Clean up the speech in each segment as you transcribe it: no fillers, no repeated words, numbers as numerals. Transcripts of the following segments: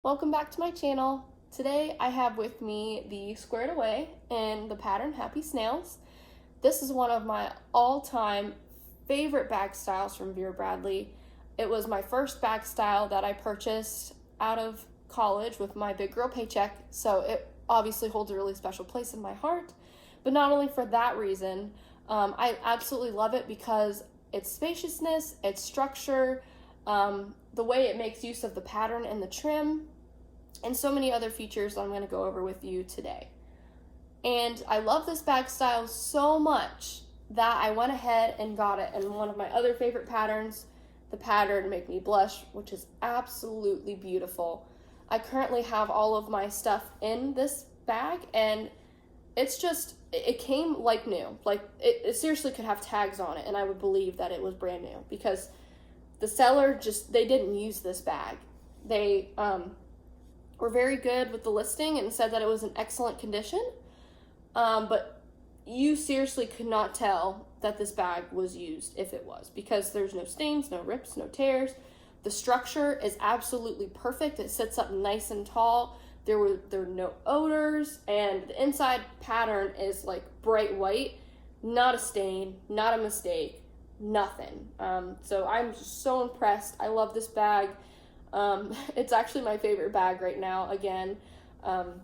Welcome back to my channel. Today I have with me the Squared Away in the pattern Happy Snails. This is one of my all-time favorite bag styles from Vera Bradley. It was my first bag style that I purchased out of college with my big girl paycheck, so it obviously holds a really special place in my heart. But not only for that reason, I absolutely love it because its spaciousness, its structure, the way it makes use of the pattern and the trim, and so many other features I'm going to go over with you today. And I love this bag style so much that I went ahead and got it in one of my other favorite patterns, the pattern Make Me Blush, which is absolutely beautiful. I currently have all of my stuff in this bag, and it came like new. Like, it seriously could have tags on it, and I would believe that it was brand new because the seller they didn't use this bag. They were very good with the listing and said that it was in excellent condition, but you seriously could not tell that this bag was used if it was, because there's no stains, no rips, no tears. The structure is absolutely perfect. It sits up nice and tall. There are no odors, and the inside pattern is like bright white, not a stain, not a mistake, nothing. So I'm just so impressed. I love this bag. It's actually my favorite bag right now, again. And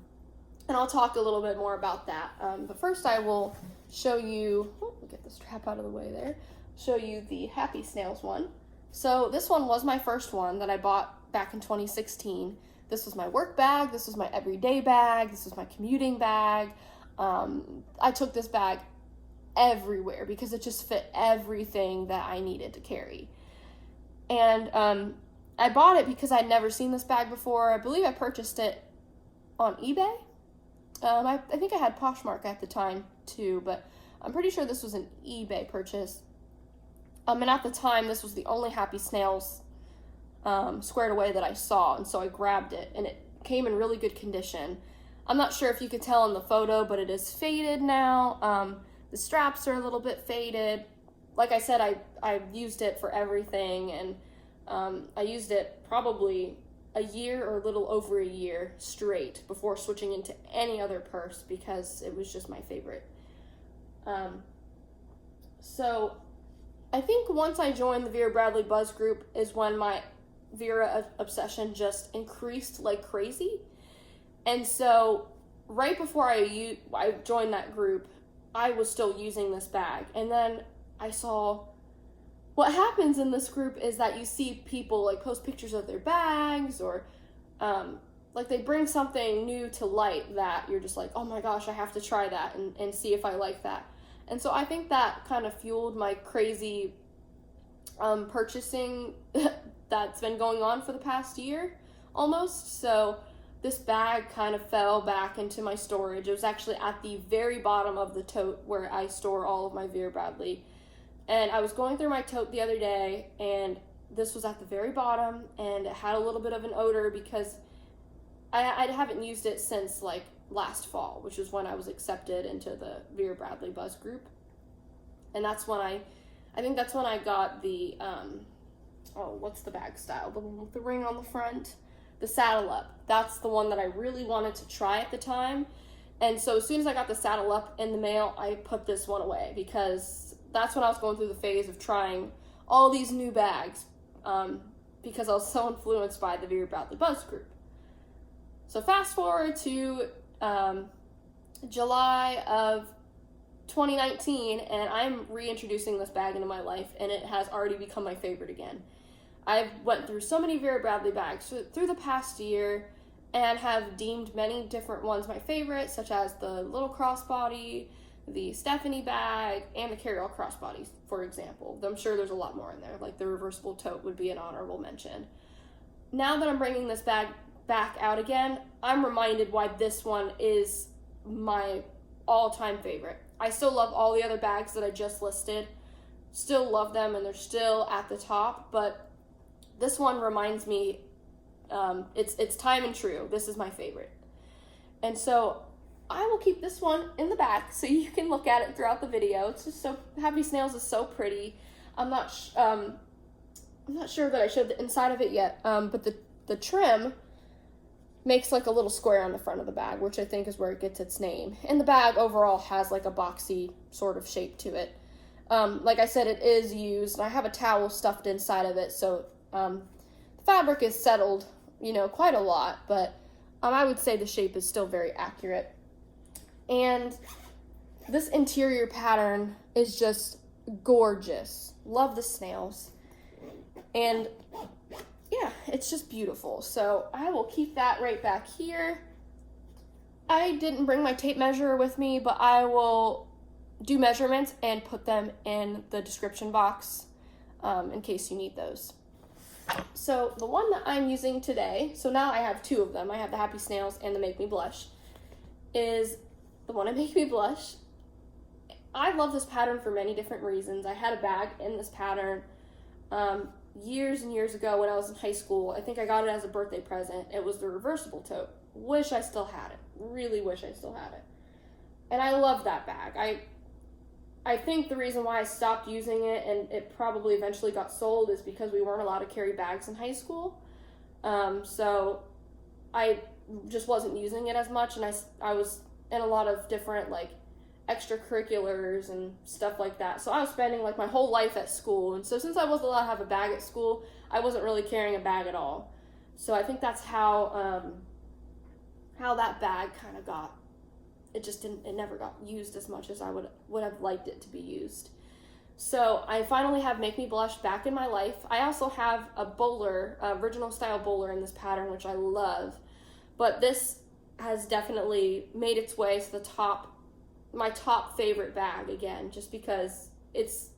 I'll talk a little bit more about that. But first I will show you, let me get the strap out of the way there, show you the Happy Snails one. So this one was my first one that I bought back in 2016. This was my work bag, this was my everyday bag, this was my commuting bag. I took this bag everywhere because it just fit everything that I needed to carry. And I bought it because I'd never seen this bag before. I believe I purchased it on eBay. I think I had Poshmark at the time too, but I'm pretty sure this was an eBay purchase. And at the time, this was the only Happy Snails Squared Away that I saw, and so I grabbed it, and it came in really good condition. I'm not sure if you could tell in the photo, but it is faded now. The straps are a little bit faded. Like I said, I've used it for everything, and I used it probably a year or a little over a year straight before switching into any other purse because it was just my favorite. So I think once I joined the Vera Bradley Buzz group is when my Vera obsession just increased like crazy. And so right before I joined that group, I was still using this bag. And then I saw what happens in this group is that you see people like post pictures of their bags, or like they bring something new to light that you're just like, oh my gosh, I have to try that and see if I like that. And so I think that kind of fueled my crazy purchasing that's been going on for the past year almost. So this bag kind of fell back into my storage. It was actually at the very bottom of the tote where I store all of my Vera Bradley. And I was going through my tote the other day, and this was at the very bottom, and it had a little bit of an odor because I haven't used it since like last fall, which is when I was accepted into the Vera Bradley Buzz group. And that's when I think that's when I got the, what's the bag style? The one with the ring on the front? The Saddle Up. That's the one that I really wanted to try at the time. And so as soon as I got the Saddle Up in the mail, I put this one away because that's when I was going through the phase of trying all these new bags, because I was so influenced by the Vera Bradley Buzz group. So fast forward to July of 2019, and I'm reintroducing this bag into my life, and it has already become my favorite again. I've went through so many Vera Bradley bags through the past year and have deemed many different ones my favorite, such as the little crossbody, the Stephanie bag, and the carry-all crossbodies, for example. I'm sure there's a lot more in there, like the reversible tote would be an honorable mention. Now that I'm bringing this bag back out again, I'm reminded why this one is my all-time favorite. I still love all the other bags that I just listed, still love them, and they're still at the top, but this one reminds me, it's time and true. This is my favorite. And so I will keep this one in the back so you can look at it throughout the video. It's just so, Happy Snails is so pretty. I'm not sure that I showed the inside of it yet, but the trim makes like a little square on the front of the bag, which I think is where it gets its name. And the bag overall has like a boxy sort of shape to it. Like I said, it is used, and I have a towel stuffed inside of it, so the fabric is settled, quite a lot, but I would say the shape is still very accurate. And this interior pattern is just gorgeous. Love the snails. And yeah, it's just beautiful. So I will keep that right back here. I didn't bring my tape measure with me, but I will do measurements and put them in the description box in case you need those. So the one that I'm using today, so now I have two of them. I have the Happy Snails and the Make Me Blush, is the one that Make Me Blush. I love this pattern for many different reasons. I had a bag in this pattern years and years ago when I was in high school. I think I got it as a birthday present. It was the reversible tote. Wish I still had it. Really wish I still had it. And I love that bag. I think the reason why I stopped using it, and it probably eventually got sold, is because we weren't allowed to carry bags in high school. So I just wasn't using it as much, and I was in a lot of different like extracurriculars and stuff like that. So I was spending like my whole life at school, and so since I wasn't allowed to have a bag at school, I wasn't really carrying a bag at all. So I think that's how that bag kind of got, it never got used as much as I would have liked it to be used. So I finally have Make Me Blush back in my life. I also have a bowler, original style bowler in this pattern, which I love, but this has definitely made its way to the top, my top favorite bag again, just because it's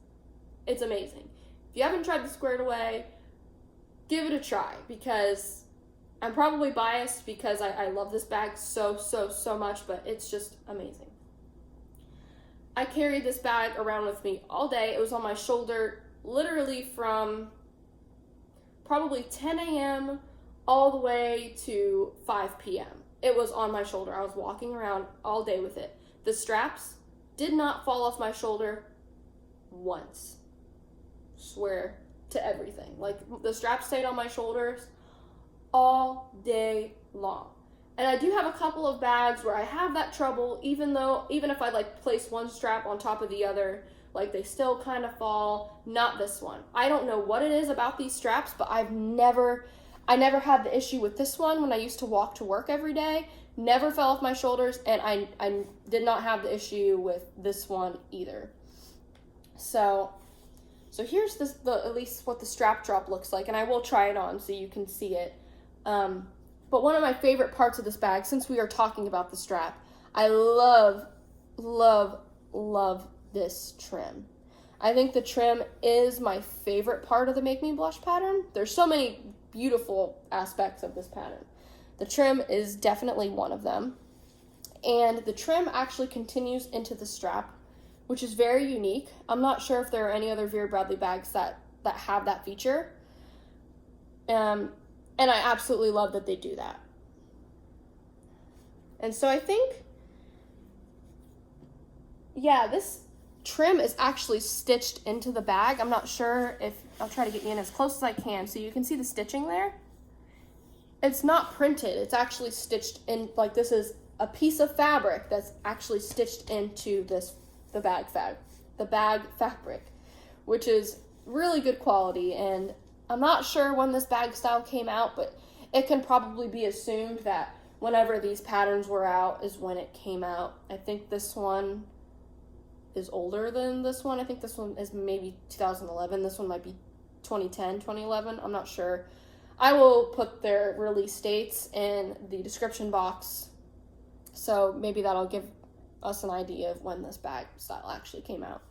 amazing. If you haven't tried the Squared Away, give it a try, because I'm probably biased because I love this bag so much, but it's just amazing. I carried this bag around with me all day. It was on my shoulder literally from probably 10 a.m. all the way to 5 p.m. It was on my shoulder. I was walking around all day with it. The straps did not fall off my shoulder once. Swear to everything. Like, the straps stayed on my shoulders all day long. And I do have a couple of bags where I have that trouble, even if I like place one strap on top of the other, like they still kind of fall. Not this one. I don't know what it is about these straps, but I never had the issue with this one when I used to walk to work every day. Never fell off my shoulders, and I did not have the issue with this one either. So here's at least what the strap drop looks like, and I will try it on so you can see it. But one of my favorite parts of this bag, since we are talking about the strap, I love this trim. I think the trim is my favorite part of the Make Me Blush pattern. There's so many beautiful aspects of this pattern. The trim is definitely one of them. And the trim actually continues into the strap, which is very unique. I'm not sure if there are any other Vera Bradley bags that have that feature. And I absolutely love that they do that. And so I think, yeah, this trim is actually stitched into the bag. I'm not sure if, I'll try to get you in as close as I can so you can see the stitching there. It's not printed, it's actually stitched in, like this is a piece of fabric that's actually stitched into the bag fabric, which is really good quality. And I'm not sure when this bag style came out, but it can probably be assumed that whenever these patterns were out is when it came out. I think this one is older than this one. I think this one is maybe 2011. This one might be 2010, 2011. I'm not sure. I will put their release dates in the description box, so maybe that'll give us an idea of when this bag style actually came out.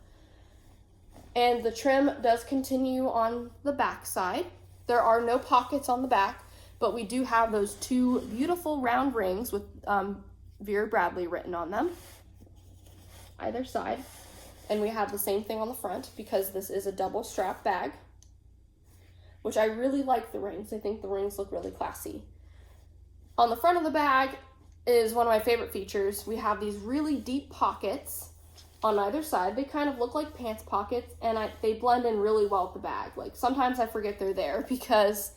And the trim does continue on the back side. There are no pockets on the back, but we do have those two beautiful round rings with Vera Bradley written on them, either side. And we have the same thing on the front because this is a double strap bag, which I really like the rings. I think the rings look really classy. On the front of the bag is one of my favorite features. We have these really deep pockets on either side. They kind of look like pants pockets, and they blend in really well with the bag. Like, sometimes I forget they're there because,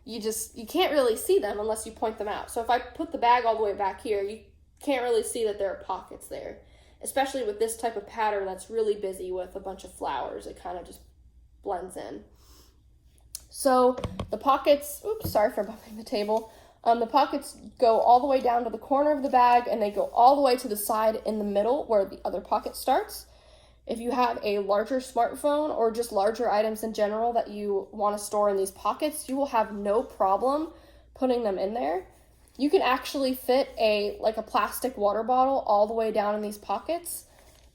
you can't really see them unless you point them out. So if I put the bag all the way back here, you can't really see that there are pockets there, especially with this type of pattern that's really busy with a bunch of flowers. It kind of just blends in. So the pockets, oops, sorry for bumping the table. The pockets go all the way down to the corner of the bag, and they go all the way to the side in the middle where the other pocket starts. If you have a larger smartphone or just larger items in general that you want to store in these pockets, you will have no problem putting them in there. You can actually fit a plastic water bottle all the way down in these pockets.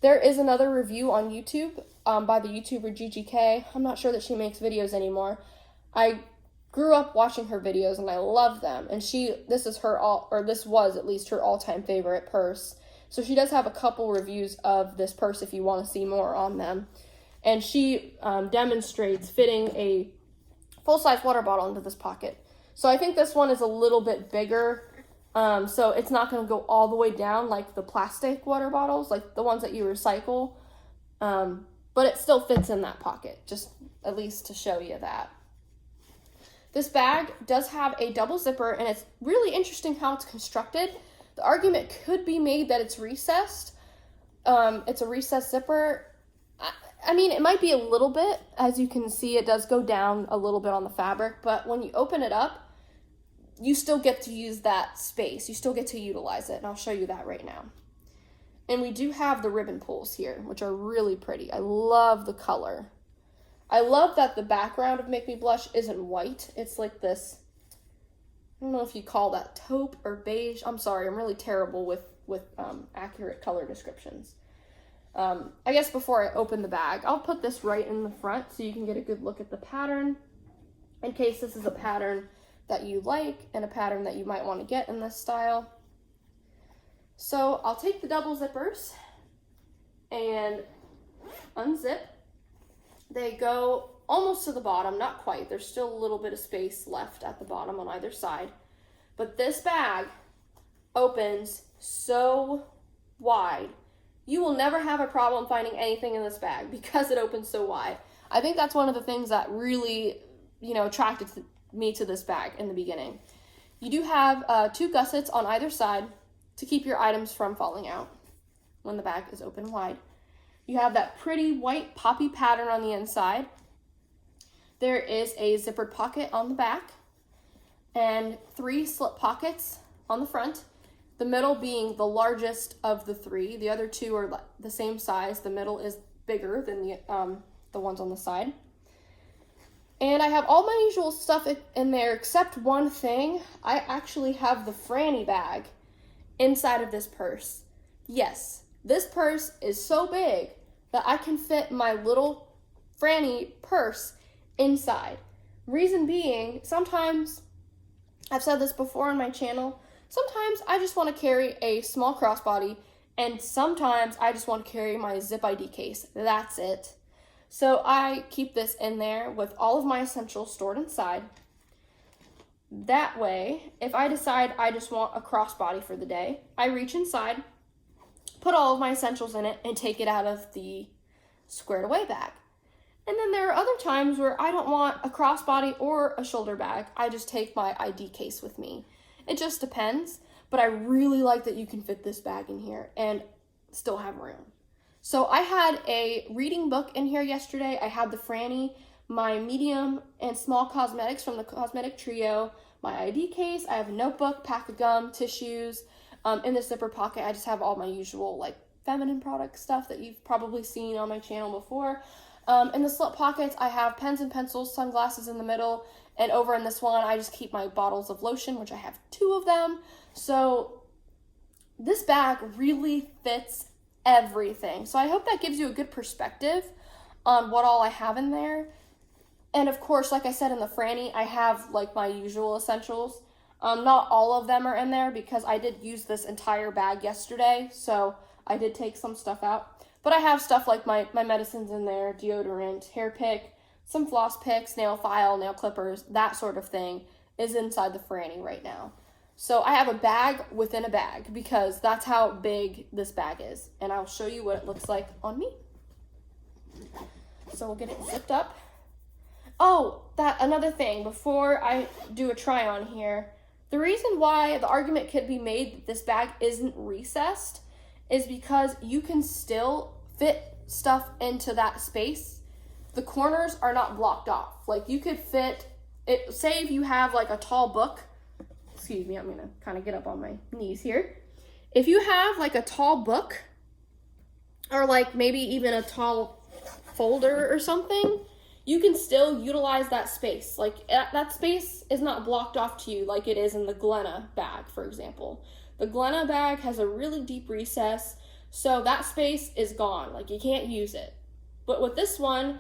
There is another review on YouTube by the YouTuber GGK. I'm not sure that she makes videos anymore. I grew up watching her videos and I love them. And this was at least her all-time favorite purse. So she does have a couple reviews of this purse if you want to see more on them. And she demonstrates fitting a full-size water bottle into this pocket. So I think this one is a little bit bigger. So it's not going to go all the way down like the plastic water bottles, like the ones that you recycle. But it still fits in that pocket, just at least to show you that. This bag does have a double zipper, and it's really interesting how it's constructed. The argument could be made that it's recessed. It's a recessed zipper. I mean, it might be a little bit. As you can see, it does go down a little bit on the fabric, but when you open it up, you still get to use that space. You still get to utilize it, and I'll show you that right now. And we do have the ribbon pulls here, which are really pretty. I love the color. I love that the background of Make Me Blush isn't white. It's like this, I don't know if you call that taupe or beige. I'm sorry, I'm really terrible with accurate color descriptions. I guess before I open the bag, I'll put this right in the front so you can get a good look at the pattern in case this is a pattern that you like and a pattern that you might want to get in this style. So I'll take the double zippers and unzip. They go almost to the bottom, not quite. There's still a little bit of space left at the bottom on either side. But this bag opens so wide. You will never have a problem finding anything in this bag because it opens so wide. I think that's one of the things that really, attracted me to this bag in the beginning. You do have 2 gussets on either side to keep your items from falling out when the bag is open wide. You have that pretty white poppy pattern on the inside. There is a zippered pocket on the back and 3 slip pockets on the front. The middle being the largest of the 3. The other 2 are the same size. The middle is bigger than the ones on the side. And I have all my usual stuff in there except one thing. I actually have the Franny bag inside of this purse. Yes, this purse is so big that I can fit my little Franny purse inside. Reason being, sometimes, I've said this before on my channel, sometimes I just want to carry a small crossbody, and sometimes I just want to carry my zip ID case. That's it. So I keep this in there with all of my essentials stored inside. That way, if I decide I just want a crossbody for the day, I reach inside, put all of my essentials in it, and take it out of the squared away bag. And then there are other times where I don't want a crossbody or a shoulder bag. I just take my ID case with me. It just depends, but I really like that you can fit this bag in here and still have room. So I had a reading book in here yesterday. I had the Franny, my medium and small cosmetics from the Cosmetic Trio, my ID case. I have a notebook, pack of gum, tissues. In the zipper pocket, I just have all my usual feminine product stuff that you've probably seen on my channel before. In the slip pockets, I have pens and pencils, sunglasses in the middle, and over in this one, I just keep my bottles of lotion, which I have 2 of them. So this bag really fits everything. So I hope that gives you a good perspective on what all I have in there. And of course, like I said in the Franny, I have my usual essentials. Not all of them are in there because I did use this entire bag yesterday, so I did take some stuff out. But I have stuff like my medicines in there, deodorant, hair pick, some floss picks, nail file, nail clippers, that sort of thing is inside the Franny right now. So I have a bag within a bag because that's how big this bag is. And I'll show you what it looks like on me. So we'll get it zipped up. Oh, another thing, before I do a try on here, the reason why the argument could be made that this bag isn't recessed is because you can still fit stuff into that space. The corners are not blocked off. Like, you could fit it, say if you have like a tall book, excuse me, I'm gonna kind of get up on my knees here. If you have like a tall book, or like maybe even a tall folder or something, you can still utilize that space. Like, that space is not blocked off to you like it is in the Glenna bag, for example. The Glenna bag has a really deep recess, so that space is gone. Like, you can't use it. But with this one,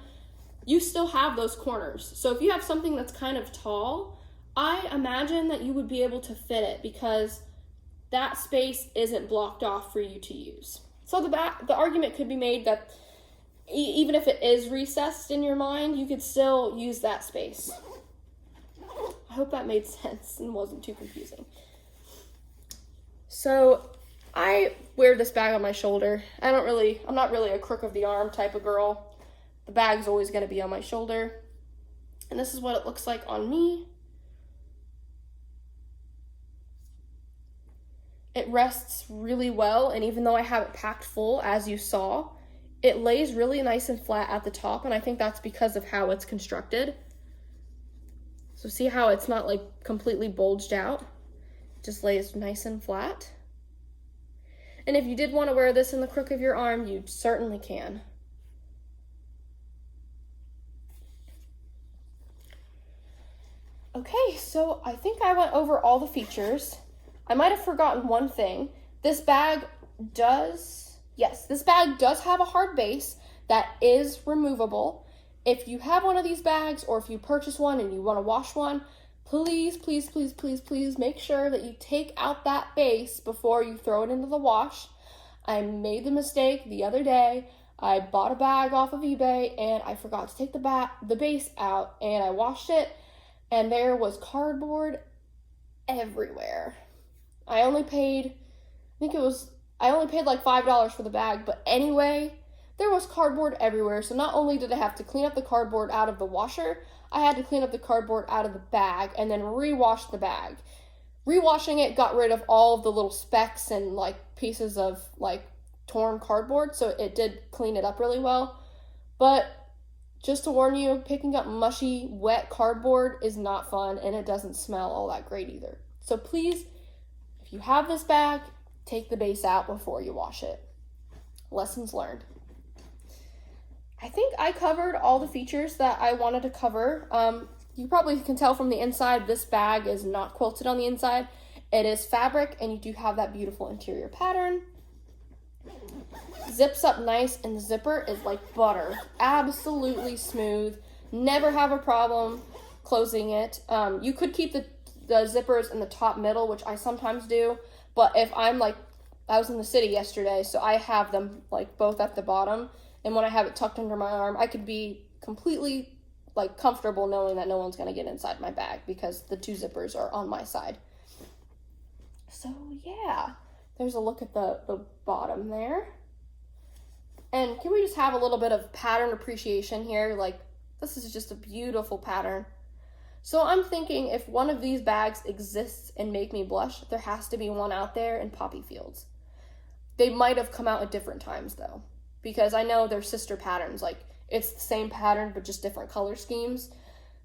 you still have those corners. So if you have something that's kind of tall, I imagine that you would be able to fit it because that space isn't blocked off for you to use. So the argument could be made that even if it is recessed in your mind, you could still use that space. I hope that made sense and wasn't too confusing. So I wear this bag on my shoulder. I'm not really a crook of the arm type of girl. The bag's always going to be on my shoulder. And this is what it looks like on me. It rests really well, and even though I have it packed full, as you saw, it lays really nice and flat at the top, and I think that's because of how it's constructed. So see how it's not like completely bulged out? It just lays nice and flat. And if you did want to wear this in the crook of your arm, you certainly can. Okay, so I think I went over all the features. I might have forgotten one thing. This bag does have a hard base that is removable. If you have one of these bags, or if you purchase one and you want to wash one, please, please, please, please, please make sure that you take out that base before you throw it into the wash. I made the mistake the other day. I bought a bag off of eBay and I forgot to take the base out, and I washed it and there was cardboard everywhere. I only paid like $5 for the bag, but anyway, there was cardboard everywhere. So not only did I have to clean up the cardboard out of the washer, I had to clean up the cardboard out of the bag and then rewash the bag. Rewashing it got rid of all of the little specks and like pieces of like torn cardboard, so it did clean it up really well. But just to warn you, picking up mushy, wet cardboard is not fun, and it doesn't smell all that great either. So please, if you have this bag, take the base out before you wash it. Lessons learned. I think I covered all the features that I wanted to cover. You probably can tell from the inside, this bag is not quilted on the inside. It is fabric, and you do have that beautiful interior pattern. Zips up nice, and the zipper is like butter. Absolutely smooth. Never have a problem closing it. You could keep the zippers in the top middle, which I sometimes do. But if I was in the city yesterday, so I have them like both at the bottom. And when I have it tucked under my arm, I could be completely like comfortable knowing that no one's going to get inside my bag because the two zippers are on my side. So yeah, there's a look at the bottom there. And can we just have a little bit of pattern appreciation here? Like, this is just a beautiful pattern. So I'm thinking if one of these bags exists in Make Me Blush, there has to be one out there in Poppy Fields. They might have come out at different times though, because I know they're sister patterns. Like, it's the same pattern but just different color schemes.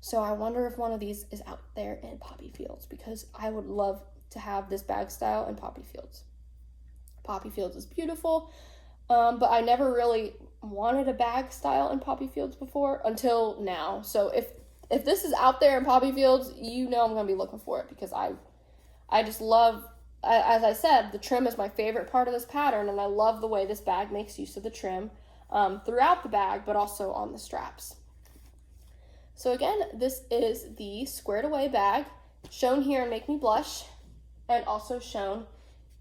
So I wonder if one of these is out there in Poppy Fields, because I would love to have this bag style in Poppy Fields. Poppy Fields is beautiful. But I never really wanted a bag style in Poppy Fields before until now. So if this is out there in Poppy Fields, you know I'm going to be looking for it, because I just love, as I said, the trim is my favorite part of this pattern, and I love the way this bag makes use of the trim throughout the bag, but also on the straps. So again, this is the squared away bag, shown here in Make Me Blush, and also shown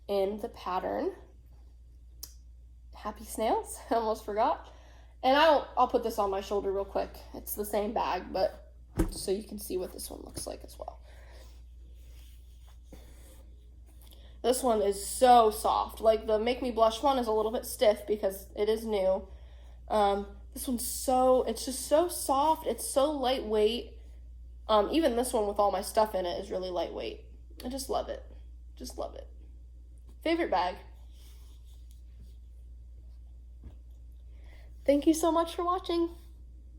in the pattern Happy Snails. I almost forgot. And I'll put this on my shoulder real quick. It's the same bag, but so you can see what this one looks like as well. This one is so soft. Like, the Make Me Blush one is a little bit stiff because it is new. This one's it's just so soft. It's so lightweight. Even this one with all my stuff in it is really lightweight. I just love it. Just love it. Favorite bag. Thank you so much for watching.